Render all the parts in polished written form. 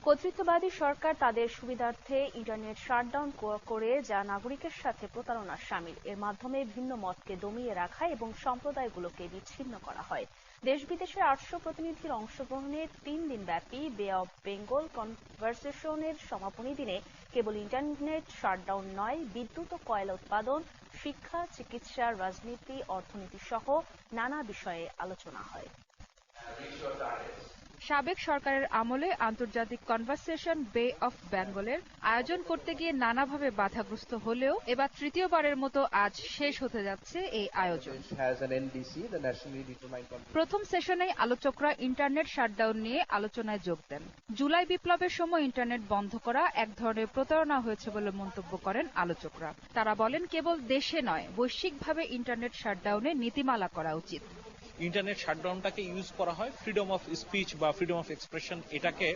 কর্তৃত্ববাদী সরকার তাদের সুবিধার্থে internet shutdown করে যা নাগরিকের সাথে প্রতারণার শামিল। এর মাধ্যমে ভিন্ন মতকে দমিয়ে রাখা এবং সম্প্রদায়গুলোকে বিচ্ছিন্ন করা হয়। দেশ বিদেশের 800 প্রতিনিধির অংশগ্রহণে 3 দিনব্যাপী বে অব বেঙ্গল কনভারসেশনের সমাপনী দিনে কেবল ইন্টারনেট শাটডাউন নয়, বিদ্যুৎ ও কয়লা উৎপাদন, শিক্ষা, চিকিৎসা, রাজনীতি, অর্থনীতি সহ নানা বিষয়ে আলোচনা হয়। সাবেক সরকারের আমলে আন্তর্জাতিক কনভারসেশন বে অফ বেঙ্গলের আয়োজন করতে গিয়ে নানাভাবে বাধাগ্রস্ত হলেও এবার তৃতীয়বারের মতো আজ শেষ হতে যাচ্ছে এই আয়োজন। প্রথম সেশনেই আলোচকরা ইন্টারনেট শাটডাউন নিয়ে আলোচনায় যোগ দেন। জুলাই বিপ্লবের সময় ইন্টারনেট বন্ধ করা এক ধরনের প্রতারণা হয়েছে বলে মন্তব্য করেন আলোচকরা। তারা বলেন, কেবল দেশে নয়, বৈশ্বিকভাবে ইন্টারনেট শাটডাউনে নীতিমালা করা উচিত। ইন্টারনেট শাটডাউনটাকে ইউজ করা হয় ফ্রিডম অফ স্পিচ বা ফ্রিডম অফ এক্সপ্রেশন, এটাকে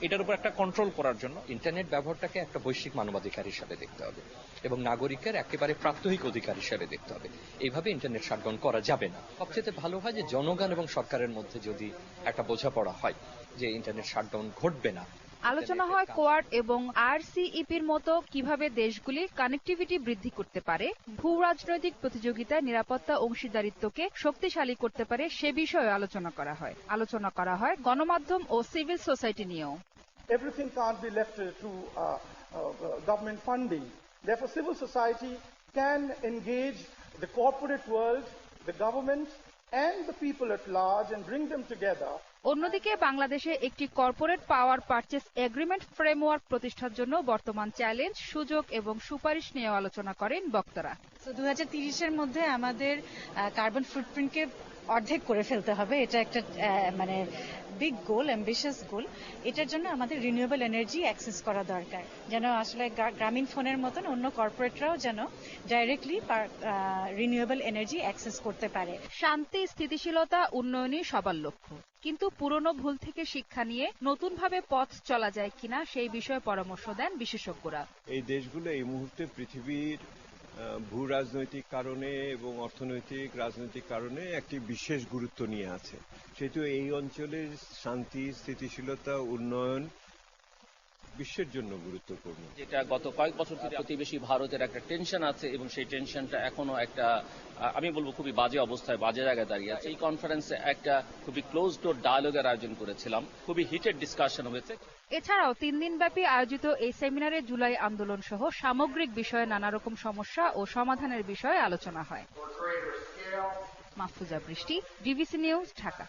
এটার উপর একটা কন্ট্রোল করার জন্য। ইন্টারনেট ব্যবহারটাকে একটা বৈশ্বিক মানবাধিকার হিসাবে দেখতে হবে এবং নাগরিকের একেবারে প্রাত্যহিক অধিকার হিসাবে দেখতে হবে। এইভাবে ইন্টারনেট শাটডাউন করা যাবে না। সবচেয়ে ভালো হয় যে জনগণ এবং সরকারের মধ্যে যদি একটা বোঝাপড়া হয় যে ইন্টারনেট শাটডাউন ঘটবে না। আলোচনা হয় কোয়াড এবং RCEPর মতো কিভাবে দেশগুলি কানেক্টিভিটি বৃদ্ধি করতে পারে, ভূ রাজনৈতিক প্রতিযোগিতায় নিরাপত্তা অংশীদারিত্বকে শক্তিশালী করতে পারে সে বিষয়ে আলোচনা করা হয় গণমাধ্যম ও সিভিল সোসাইটি নিয়েও। Everything can't be left to government funding. Therefore, civil society can engage the corporate world, the government and the people at large and bring them together. অন্যদিকে বাংলাদেশে একটি কর্পোরেট পাওয়ার পারচেজ এগ্রিমেন্ট ফ্রেমওয়ার্ক প্রতিষ্ঠার জন্য বর্তমান challenge, সুযোগ এবং সুপারিশ নিয়ে আলোচনা করেন বক্তারা। 2030-এর মধ্যে আমাদের কার্বন ফুটপ্রিন্টকে অর্ধেক করে ফেলতে হবে। এটা একটা বিগ গোল, অ্যাম্বিশিয়াস গোল। এটার জন্য আমাদের রিনিউয়েবল এনার্জি অ্যাক্সেস করা দরকার, যেন আসলে গ্রামীণ ফোনের মতন অন্য কর্পোরেটরাও যেন ডাইরেক্টলি রিনিউয়েবল এনার্জি অ্যাক্সেস করতে পারে। শান্তি, স্থিতিশীলতা, উন্নয়নই সবার লক্ষ্য, কিন্তু পুরনো ভুল থেকে শিক্ষা নিয়ে নতুনভাবে পথ চলা যায় কিনা সেই বিষয়ে পরামর্শ দেন বিশেষজ্ঞরা। এই দেশগুলো এই মুহূর্তে পৃথিবীর ভূ রাজনৈতিক কারণে এবং অর্থনৈতিক রাজনৈতিক কারণে একটি বিশেষ গুরুত্ব নিয়ে আছে। সেহেতু এই অঞ্চলের শান্তি, স্থিতিশীলতা, উন্নয়ন বিশ্বের জন্য গুরুত্বপূর্ণ। যেটা গত কয়েক বছর থেকে প্রতিবেশী ভারতের একটা টেনশন আছে এবং সেই টেনশনটা এখনো একটা, আমি বলবো, খুবই বাজে অবস্থায়, বাজে জায়গায় দাঁড়িয়ে আছে। এই কনফারেন্সে একটা খুবই ক্লোজ ডোর ডায়ালগের আয়োজন করেছিলাম, খুবই হিটেড ডিসকাশন হয়েছে। এছাড়াও 3 দিনব্যাপী আয়োজিত এই সেমিনারে জুলাই আন্দোলন সহ সামগ্রিক বিষয়ে নানা রকম সমস্যা ও সমাধানের বিষয়ে আলোচনা হয়। মাহফুজা বৃষ্টি, ডিবিসি নিউজ, ঢাকা।